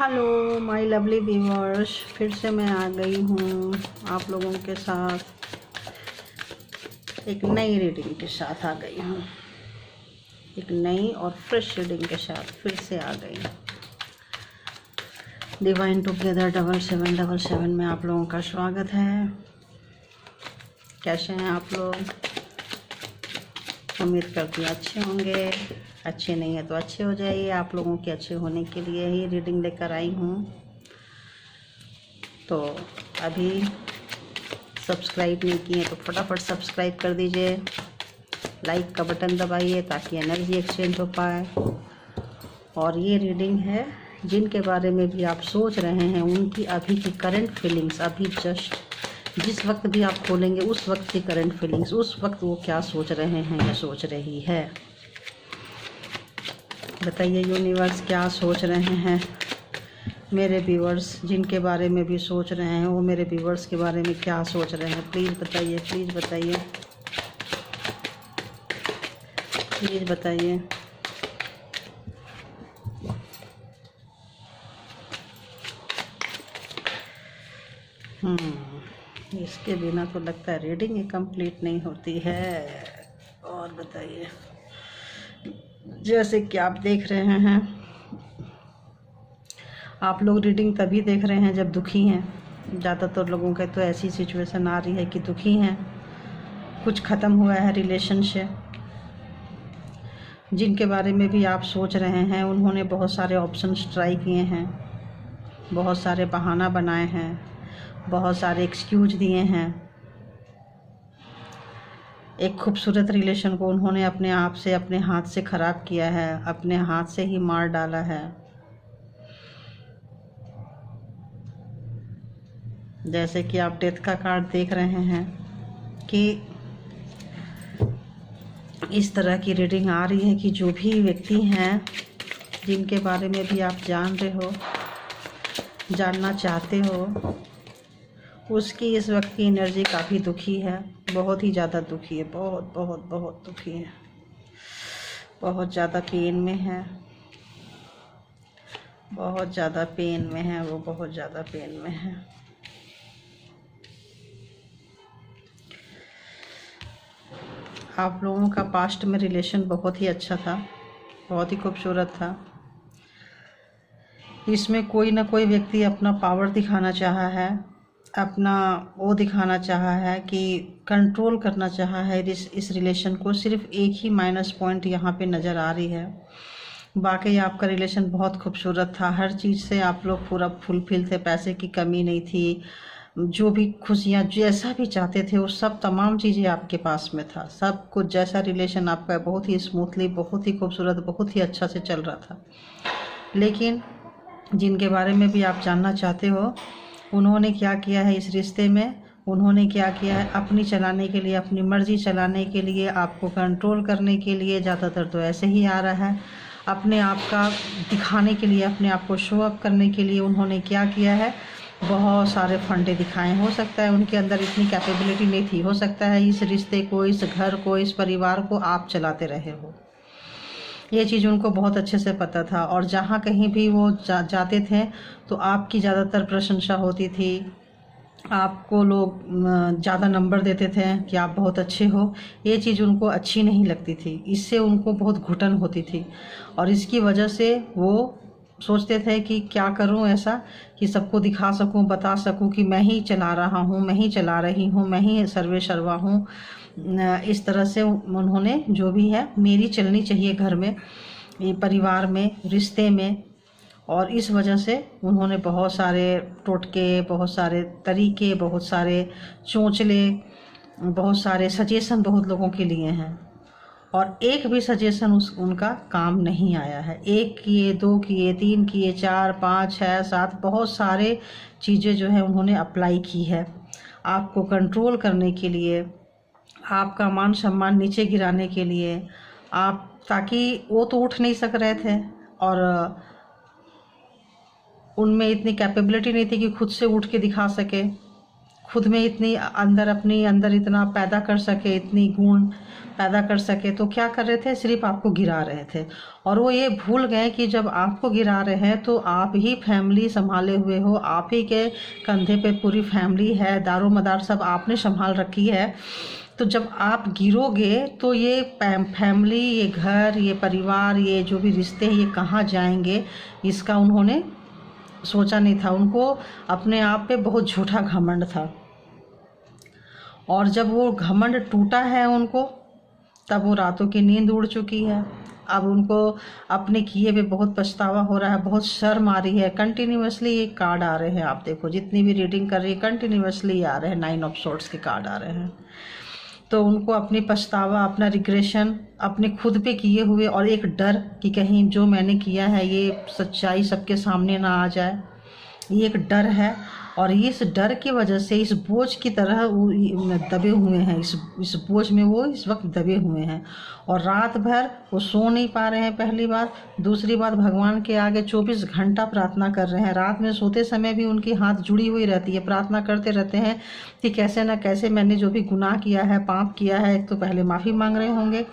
Hello my lovely viewers, फिर से मैं आ गई हूँ आप लोगों के साथ एक नई रीडिंग के साथ आ गई हूँ। एक नई और फ्रेश रीडिंग के साथ फिर से आ गई हूँ। डिवाइन टुगेदर 7777 में आप लोगों का स्वागत है। कैसे हैं आप लोग? उम्मीद करती हूँ अच्छे होंगे। अच्छे नहीं है तो अच्छे हो जाइए। आप लोगों के अच्छे होने के लिए ही रीडिंग लेकर आई हूँ। तो अभी सब्सक्राइब नहीं किए तो फटाफट सब्सक्राइब कर दीजिए। लाइक का बटन दबाइए ताकि एनर्जी एक्सचेंज हो पाए। और ये रीडिंग है जिनके बारे में भी आप सोच रहे हैं, उनकी अभी की करंट फीलिंग्स, अभी जस्ट जिस वक्त भी आप खोलेंगे उस वक्त की करंट फीलिंग्स, उस वक्त वो क्या सोच रहे हैं या सोच रही है। बताइए यूनिवर्स क्या सोच रहे हैं मेरे व्यूअर्स, जिनके बारे में भी सोच रहे हैं वो मेरे व्यूअर्स के बारे में क्या सोच रहे हैं। प्लीज़ बताइए, प्लीज़ बताइए, प्लीज़ बताइए। इसके बिना तो लगता है रीडिंग ही कंप्लीट नहीं होती है। और बताइए, जैसे कि आप देख रहे हैं, आप लोग रीडिंग तभी देख रहे हैं जब दुखी हैं। ज़्यादातर लोगों के तो ऐसी सिचुएशन आ रही है कि दुखी हैं, कुछ ख़त्म हुआ है रिलेशनशिप। जिनके बारे में भी आप सोच रहे हैं उन्होंने बहुत सारे ऑप्शंस ट्राई किए हैं, बहुत सारे बहाना बनाए हैं, बहुत सारे एक्सक्यूज दिए हैं। एक खूबसूरत रिलेशन को उन्होंने अपने आप से, अपने हाथ से ख़राब किया है, अपने हाथ से ही मार डाला है। जैसे कि आप डेथ का कार्ड देख रहे हैं कि इस तरह की रीडिंग आ रही है कि जो भी व्यक्ति हैं जिनके बारे में भी आप जान रहे हो, जानना चाहते हो, उसकी इस वक्त की एनर्जी काफ़ी दुखी है, बहुत ही ज़्यादा दुखी है, बहुत बहुत बहुत दुखी है, बहुत ज़्यादा पेन में है, बहुत ज़्यादा पेन में है, वो बहुत ज़्यादा पेन में है। आप लोगों का पास्ट में रिलेशन बहुत ही अच्छा था, बहुत ही खूबसूरत था। इसमें कोई ना कोई व्यक्ति अपना पावर दिखाना चाहा है, अपना वो दिखाना चाहा है कि कंट्रोल करना चाहा है इस रिलेशन को। सिर्फ एक ही माइनस पॉइंट यहाँ पे नज़र आ रही है। बाकी आपका रिलेशन बहुत खूबसूरत था, हर चीज़ से आप लोग पूरा फुलफिल थे, पैसे की कमी नहीं थी, जो भी खुशियाँ जैसा भी चाहते थे वो सब तमाम चीज़ें आपके पास में था। सब कुछ जैसा रिलेशन आपका बहुत ही स्मूथली, बहुत ही खूबसूरत, बहुत ही अच्छा से चल रहा था। लेकिन जिनके बारे में भी आप जानना चाहते हो, उन्होंने क्या किया है इस रिश्ते में, उन्होंने क्या किया है अपनी चलाने के लिए, अपनी मर्ज़ी चलाने के लिए, आपको कंट्रोल करने के लिए। ज़्यादातर तो ऐसे ही आ रहा है, अपने आप का दिखाने के लिए, अपने आप को शो अप करने के लिए उन्होंने क्या किया है, बहुत सारे फंडे दिखाए। हो सकता है उनके अंदर इतनी कैपेबिलिटी नहीं थी, हो सकता है इस रिश्ते को, इस घर को, इस परिवार को आप चलाते रहे हो। ये चीज़ उनको बहुत अच्छे से पता था और जहाँ कहीं भी वो जाते थे तो आपकी ज़्यादातर प्रशंसा होती थी, आपको लोग ज़्यादा नंबर देते थे कि आप बहुत अच्छे हो। ये चीज़ उनको अच्छी नहीं लगती थी, इससे उनको बहुत घुटन होती थी और इसकी वजह से वो सोचते थे कि क्या करूं ऐसा कि सबको दिखा सकूं, बता सकूं कि मैं ही चला रहा हूं, मैं ही चला रही हूं, मैं ही सर्वे सर्वा हूं। इस तरह से उन्होंने जो भी है मेरी चलनी चाहिए घर में, परिवार में, रिश्ते में। और इस वजह से उन्होंने बहुत सारे टोटके, बहुत सारे तरीके, बहुत सारे चोंचले, बहुत सारे सजेशन बहुत लोगों के लिए हैं और एक भी सजेशन उनका काम नहीं आया है। एक किए, दो किए, तीन किए, 4, 5, 6, 7, बहुत सारे चीज़ें जो है उन्होंने अप्लाई की है आपको कंट्रोल करने के लिए, आपका मान सम्मान नीचे गिराने के लिए, आप, ताकि वो तो उठ नहीं सक रहे थे और उनमें इतनी कैपेबिलिटी नहीं थी कि खुद से उठ के दिखा सके, खुद में इतनी अंदर, अपनी अंदर इतना पैदा कर सके, इतनी गुण पैदा कर सके, तो क्या कर रहे थे, सिर्फ आपको गिरा रहे थे। और वो ये भूल गए कि जब आपको गिरा रहे हैं तो आप ही फैमिली संभाले हुए हो, आप ही के कंधे पे पूरी फैमिली है, दारो मदार सब आपने संभाल रखी है। तो जब आप गिरोगे तो ये फैमिली, ये घर, ये परिवार, ये जो भी रिश्ते हैं, ये कहाँ जाएंगे, इसका उन्होंने सोचा नहीं था। उनको अपने आप पे बहुत झूठा घमंड था, और जब वो घमंड टूटा है उनको, तब वो रातों की नींद उड़ चुकी है। अब उनको अपने किए पे बहुत पछतावा हो रहा है, बहुत शर्म आ रही है। कंटिन्यूअसली ये कार्ड आ रहे हैं, आप देखो जितनी भी रीडिंग कर रही है कंटिन्यूअसली आ रहे हैं, 9 ऑफ सोर्ड्स के कार्ड आ रहे हैं। तो उनको अपनी पछतावा, अपना रिग्रेशन, अपने खुद पे किए हुए, और एक डर कि कहीं जो मैंने किया है ये सच्चाई सबके सामने ना आ जाए, ये एक डर है। और इस डर की वजह से इस बोझ की तरह दबे हुए हैं, इस बोझ में वो इस वक्त दबे हुए हैं, और रात भर वो सो नहीं पा रहे हैं, पहली बात। दूसरी बात, भगवान के आगे 24 घंटा प्रार्थना कर रहे हैं। रात में सोते समय भी उनकी हाथ जुड़ी हुई रहती है, प्रार्थना करते रहते हैं कि कैसे ना कैसे मैंने जो भी गुनाह किया है, पाप किया है, एक तो पहले माफ़ी मांग रहे होंगे,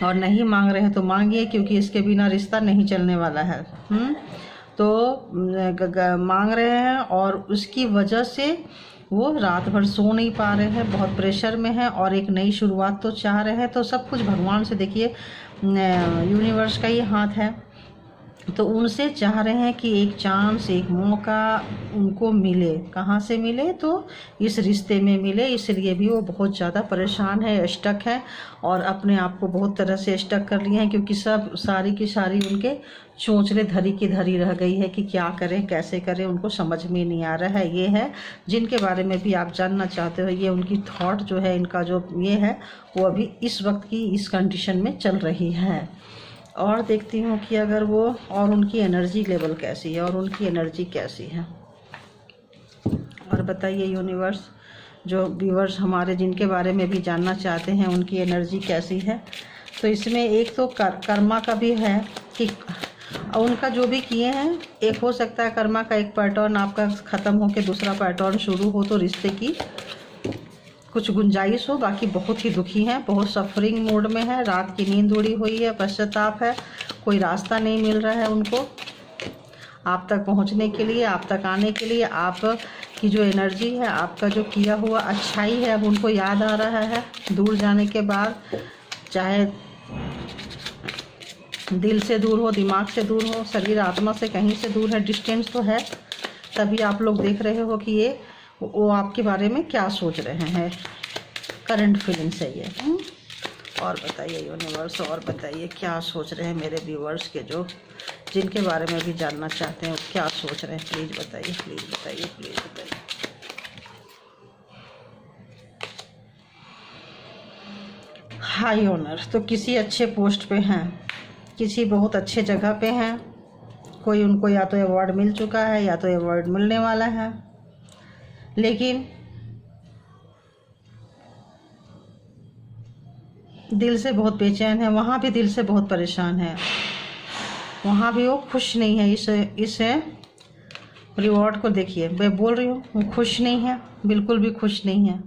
और नहीं मांग रहे हैं तो मांगिए, क्योंकि इसके बिना रिश्ता नहीं चलने वाला है। तो मांग रहे हैं, और उसकी वजह से वो रात भर सो नहीं पा रहे हैं, बहुत प्रेशर में है, और एक नई शुरुआत तो चाह रहे हैं। तो सब कुछ भगवान से, देखिए यूनिवर्स का ही हाथ है, तो उनसे चाह रहे हैं कि एक चांस, एक मौका उनको मिले। कहाँ से मिले, तो इस रिश्ते में मिले। इसलिए भी वो बहुत ज़्यादा परेशान है, स्टक है, और अपने आप को बहुत तरह से स्टक कर लिए हैं, क्योंकि सब सारी की सारी उनके चोंचले धरी की धरी रह गई है कि क्या करें, कैसे करें, उनको समझ में नहीं आ रहा है। ये है जिनके बारे में भी आप जानना चाहते हो, ये उनकी थॉट जो है, इनका जो ये है, वो अभी इस वक्त की इस कंडीशन में चल रही है। और देखती हूँ कि अगर वो, और उनकी एनर्जी लेवल कैसी है, और उनकी एनर्जी कैसी है। और बताइए यूनिवर्स, जो व्यूअर्स हमारे जिनके बारे में भी जानना चाहते हैं, उनकी एनर्जी कैसी है। तो इसमें एक तो कर्मा का भी है कि उनका जो भी किए हैं, एक हो सकता है कर्मा का एक पैटर्न आपका ख़त्म हो के दूसरा पैटर्न शुरू हो, तो रिश्ते की कुछ गुंजाइश हो। बाकी बहुत ही दुखी हैं, बहुत सफरिंग मोड में है, रात की नींद उड़ी हुई है, पश्चाताप है, कोई रास्ता नहीं मिल रहा है उनको आप तक पहुंचने के लिए, आप तक आने के लिए। आप की जो एनर्जी है, आपका जो किया हुआ अच्छाई है, अब उनको याद आ रहा है दूर जाने के बाद। चाहे दिल से दूर हो, दिमाग से दूर हो, शरीर आत्मा से कहीं से दूर है, डिस्टेंस तो है। तभी आप लोग देख रहे हो कि ये वो आपके बारे में क्या सोच रहे हैं, करंट फीलिंग्स है ये। और बताइए यूनिवर्स, और बताइए क्या सोच रहे हैं मेरे व्यूअर्स के, जो जिनके बारे में भी जानना चाहते हैं, क्या सोच रहे हैं। प्लीज़ बताइए, प्लीज़ बताइए, प्लीज़ बताइए। हाई ऑनर, तो किसी अच्छे पोस्ट पे हैं, किसी बहुत अच्छे जगह पे हैं, कोई उनको या तो अवार्ड मिल चुका है या तो अवार्ड मिलने वाला है, लेकिन दिल से बहुत बेचैन है, वहाँ भी दिल से बहुत परेशान है, वहाँ भी वो खुश नहीं है। इस रिवॉर्ड को देखिए, मैं बोल रही हूँ वो खुश नहीं है, बिल्कुल भी खुश नहीं है।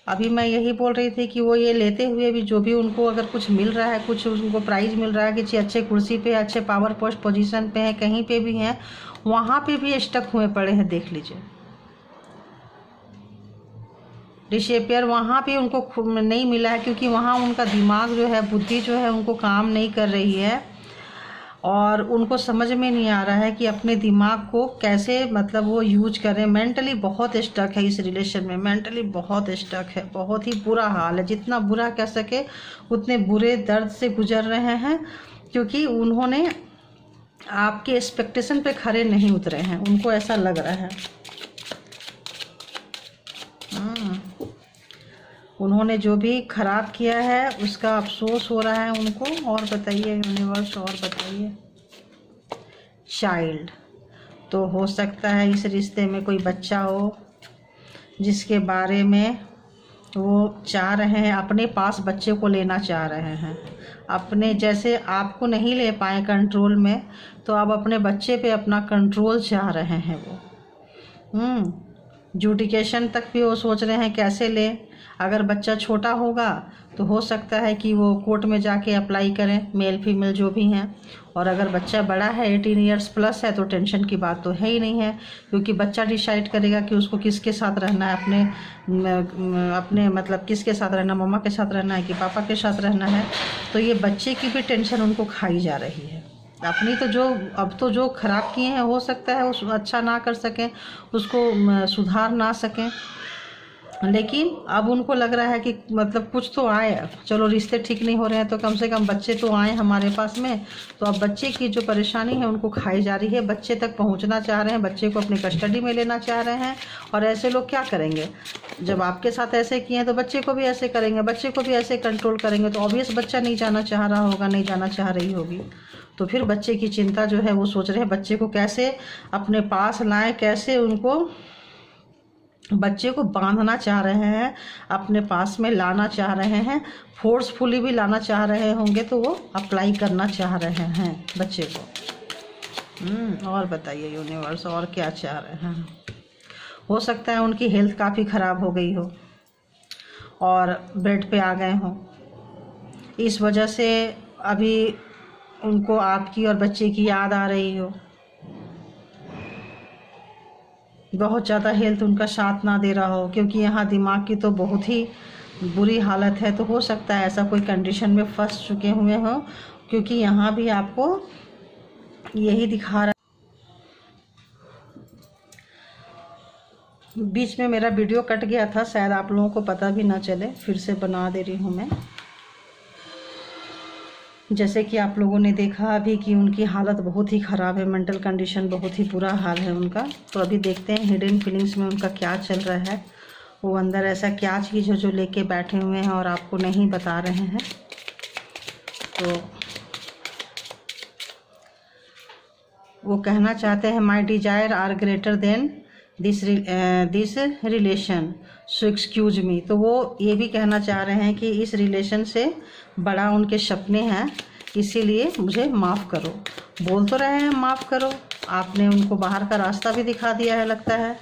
अभी मैं यही बोल रही थी कि वो ये लेते हुए भी, जो भी उनको अगर कुछ मिल रहा है, कुछ उनको प्राइज़ मिल रहा है, किसी अच्छे कुर्सी पे, अच्छे पावर पोस्ट पोजीशन पे है, कहीं पे भी हैं, वहाँ पे भी स्टक हुए पड़े हैं। देख लीजिए डिसेपियर, वहाँ पे उनको नहीं मिला है, क्योंकि वहाँ उनका दिमाग जो है, बुद्धि जो है, उनको काम नहीं कर रही है, और उनको समझ में नहीं आ रहा है कि अपने दिमाग को कैसे, मतलब वो यूज करें। मेंटली बहुत स्टक है इस रिलेशन में, मेंटली बहुत स्टक है, बहुत ही बुरा हाल है, जितना बुरा कह सके उतने बुरे दर्द से गुजर रहे हैं, क्योंकि उन्होंने आपके एक्सपेक्टेशन पे खरे नहीं उतरे हैं, उनको ऐसा लग रहा है। उन्होंने जो भी खराब किया है उसका अफसोस हो रहा है उनको। और बताइए यूनिवर्स, और बताइए। चाइल्ड, तो हो सकता है इस रिश्ते में कोई बच्चा हो जिसके बारे में वो चाह रहे हैं, अपने पास बच्चे को लेना चाह रहे हैं, अपने जैसे आपको नहीं ले पाए कंट्रोल में, तो अब अपने बच्चे पे अपना कंट्रोल चाह रहे हैं वो। जुडिकेशन तक भी वो सोच रहे हैं कैसे लें। अगर बच्चा छोटा होगा तो हो सकता है कि वो कोर्ट में जाके अप्लाई करें, मेल फीमेल जो भी हैं। और अगर बच्चा बड़ा है 18 ईयर्स प्लस है तो टेंशन की बात तो है ही नहीं है, क्योंकि बच्चा डिसाइड करेगा कि उसको किसके साथ रहना है, अपने मतलब किसके साथ रहना, मम्मा के साथ रहना है कि पापा के साथ रहना है। तो ये बच्चे की भी टेंशन उनको खाई जा रही है। अपनी तो जो अब तो जो खराब किए हैं हो सकता है उस अच्छा ना कर सकें, उसको सुधार ना सकें, लेकिन अब उनको लग रहा है कि मतलब कुछ तो आए, चलो रिश्ते ठीक नहीं हो रहे हैं तो कम से कम बच्चे तो आए हमारे पास में। तो अब बच्चे की जो परेशानी है उनको खाई जा रही है, बच्चे तक पहुंचना चाह रहे हैं, बच्चे को अपनी कस्टडी में लेना चाह रहे हैं। और ऐसे लोग क्या करेंगे, जब आपके साथ ऐसे किए हैं तो बच्चे को भी ऐसे करेंगे, बच्चे को भी ऐसे कंट्रोल करेंगे, तो ऑब्वियस बच्चा नहीं जाना चाह रहा होगा, नहीं जाना चाह रही होगी। तो फिर बच्चे की चिंता जो है वो सोच रहे हैं बच्चे को कैसे अपने पास लाएं, कैसे उनको बच्चे को बांधना चाह रहे हैं, अपने पास में लाना चाह रहे हैं, फोर्सफुली भी लाना चाह रहे होंगे तो वो अप्लाई करना चाह रहे हैं बच्चे को। और बताइए यूनिवर्स और क्या चाह रहे हैं। हो सकता है उनकी हेल्थ काफ़ी ख़राब हो गई हो और बेड पे आ गए हों, इस वजह से अभी उनको आपकी और बच्चे की याद आ रही हो, बहुत ज़्यादा हेल्थ उनका साथ ना दे रहा हो, क्योंकि यहाँ दिमाग की तो बहुत ही बुरी हालत है। तो हो सकता है ऐसा कोई कंडीशन में फंस चुके हुए हो, क्योंकि यहाँ भी आपको यही दिखा रहा। बीच में मेरा वीडियो कट गया था, शायद आप लोगों को पता भी ना चले, फिर से बना दे रही हूँ मैं। जैसे कि आप लोगों ने देखा अभी कि उनकी हालत बहुत ही ख़राब है, मेंटल कंडीशन बहुत ही बुरा हाल है उनका। तो अभी देखते हैं हिडन फीलिंग्स में उनका क्या चल रहा है, वो अंदर ऐसा क्या चीज़ है जो लेके बैठे हुए हैं और आपको नहीं बता रहे हैं। तो वो कहना चाहते हैं my desire are greater than this relation so excuse me. तो वो ये भी कहना चाह रहे हैं कि इस रिलेशन से बड़ा उनके सपने हैं, इसीलिए मुझे माफ़ करो। बोल तो रहे हैं माफ़ करो, आपने उनको बाहर का रास्ता भी दिखा दिया है लगता है,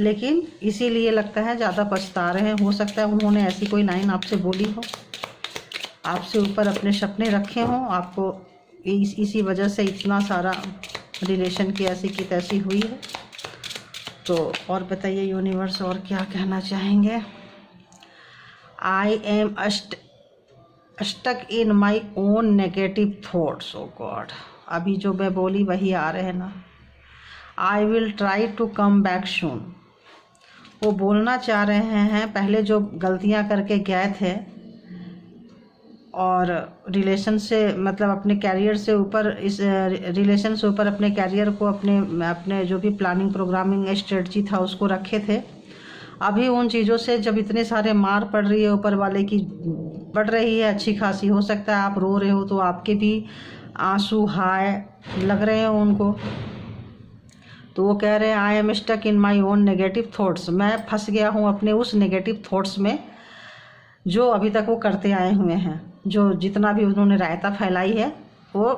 लेकिन इसीलिए लगता है ज़्यादा पछता रहे हैं। हो सकता है उन्होंने ऐसी कोई लाइन आपसे बोली हो, आपसे ऊपर अपने सपने रखे हों, आपको इसी वजह से इतना सारा रिलेशन की ऐसी की तैसी हुई है। तो और बताइए यूनिवर्स और क्या कहना चाहेंगे। I am stuck in my own negative thoughts. Oh God, अभी जो मैं बोली वही आ रहे हैं ना। I will try to come back soon. वो बोलना चाह रहे हैं पहले जो गलतियां करके गए थे और रिलेशन से मतलब अपने कैरियर से ऊपर, इस रिलेशन से ऊपर अपने कैरियर को, अपने जो भी प्लानिंग प्रोग्रामिंग स्ट्रेटजी था उसको रखे थे। अभी उन चीज़ों से जब इतने सारे मार पड़ रही है ऊपर वाले की, पड़ रही है अच्छी खासी, हो सकता है आप रो रहे हो तो आपके भी आंसू हाय लग रहे हैं उनको। तो वो कह रहे हैं I am stuck in my own negative thoughts. मैं फंस गया हूँ अपने उस नेगेटिव थॉट्स में जो अभी तक वो करते आए हुए हैं, जो जितना भी उन्होंने रायता फैलाई है वो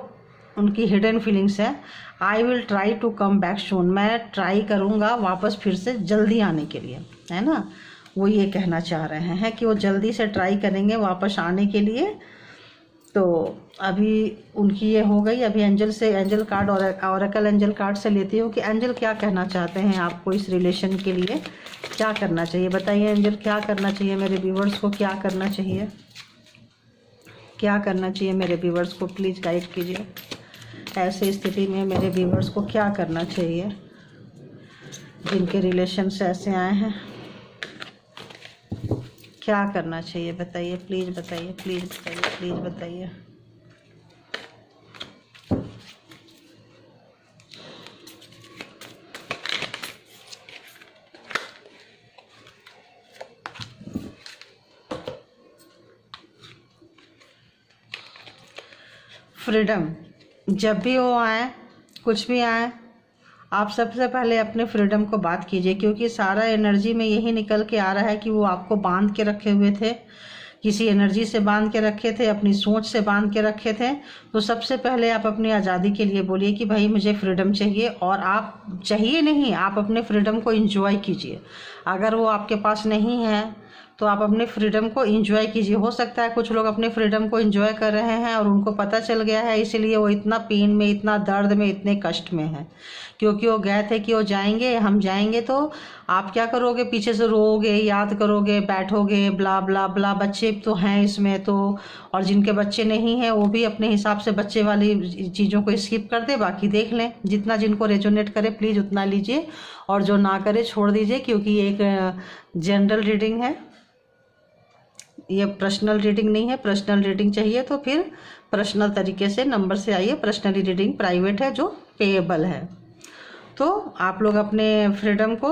उनकी हिडन फीलिंग्स है। I will try to come back soon. मैं ट्राई करूँगा वापस फिर से जल्दी आने के लिए, है ना। वो ये कहना चाह रहे हैं कि वो जल्दी से ट्राई करेंगे वापस आने के लिए। तो अभी उनकी ये हो गई। अभी एंजल कार्ड और ऑरेकल एंजल कार्ड से लेती हूँ कि एंजल क्या कहना चाहते हैं आपको इस रिलेशन के लिए, क्या करना चाहिए। बताइए एंजल क्या करना चाहिए मेरे व्यूवर्स को, क्या करना चाहिए, क्या करना चाहिए मेरे व्यूवर्स को, प्लीज़ गाइड कीजिए। ऐसी स्थिति में मेरे व्यूवर्स को क्या करना चाहिए जिनके रिलेशन से ऐसे आए हैं, क्या करना चाहिए बताइए, प्लीज़ बताइए, प्लीज़ बताइए, प्लीज़ बताइए। फ्रीडम, जब भी वो आए, कुछ भी आए, आप सबसे पहले अपने फ्रीडम को बात कीजिए, क्योंकि सारा एनर्जी में यही निकल के आ रहा है कि वो आपको बांध के रखे हुए थे किसी एनर्जी से बांध के रखे थे, अपनी सोच से बांध के रखे थे, तो सबसे पहले आप अपनी आज़ादी के लिए बोलिए कि भाई मुझे फ्रीडम चाहिए। और आप चाहिए नहीं, आप अपने फ्रीडम को एंजॉय कीजिए। अगर वो आपके पास नहीं है तो आप अपने फ्रीडम को एंजॉय कीजिए। हो सकता है कुछ लोग अपने फ्रीडम को एंजॉय कर रहे हैं और उनको पता चल गया है, इसीलिए वो इतना पेन में, इतना दर्द में, इतने कष्ट में है, क्योंकि वो गए थे कि वो जाएंगे, हम जाएंगे। तो आप क्या करोगे, पीछे से रोओगे, याद करोगे, बैठोगे, ब्ला ब्ला ब्ला। बच्चे तो हैं इसमें तो, और जिनके बच्चे नहीं हैं वो भी अपने हिसाब से बच्चे वाली चीज़ों को स्किप कर दे, बाकी देख लें। जितना जिनको रेजोनेट करे प्लीज़ उतना लीजिए, और जो ना करे छोड़ दीजिए, क्योंकि ये एक जनरल रीडिंग है, ये पर्सनल रीडिंग नहीं है। पर्सनल रीडिंग चाहिए तो फिर पर्सनल तरीके से नंबर से आइए। पर्सनली रीडिंग प्राइवेट है, जो पेएबल है। तो आप लोग अपने फ्रीडम को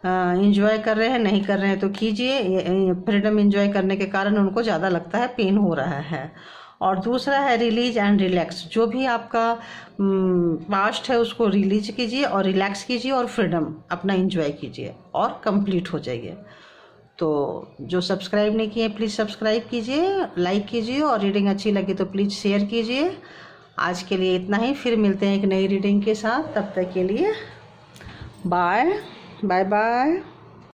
एंजॉय कर रहे हैं, नहीं कर रहे हैं तो कीजिए। फ्रीडम एंजॉय करने के कारण उनको ज़्यादा लगता है पेन हो रहा है। और दूसरा है रिलीज एंड रिलैक्स। जो भी आपका पास्ट है उसको रिलीज कीजिए और रिलैक्स कीजिए और फ्रीडम अपना एंजॉय कीजिए और कंप्लीट हो जाइए। तो जो सब्सक्राइब नहीं किए प्लीज़ सब्सक्राइब कीजिए, लाइक कीजिए, और रीडिंग अच्छी लगी तो प्लीज़ शेयर कीजिए। आज के लिए इतना ही, फिर मिलते हैं एक नई रीडिंग के साथ। तब तक के लिए बाय बाय बाय।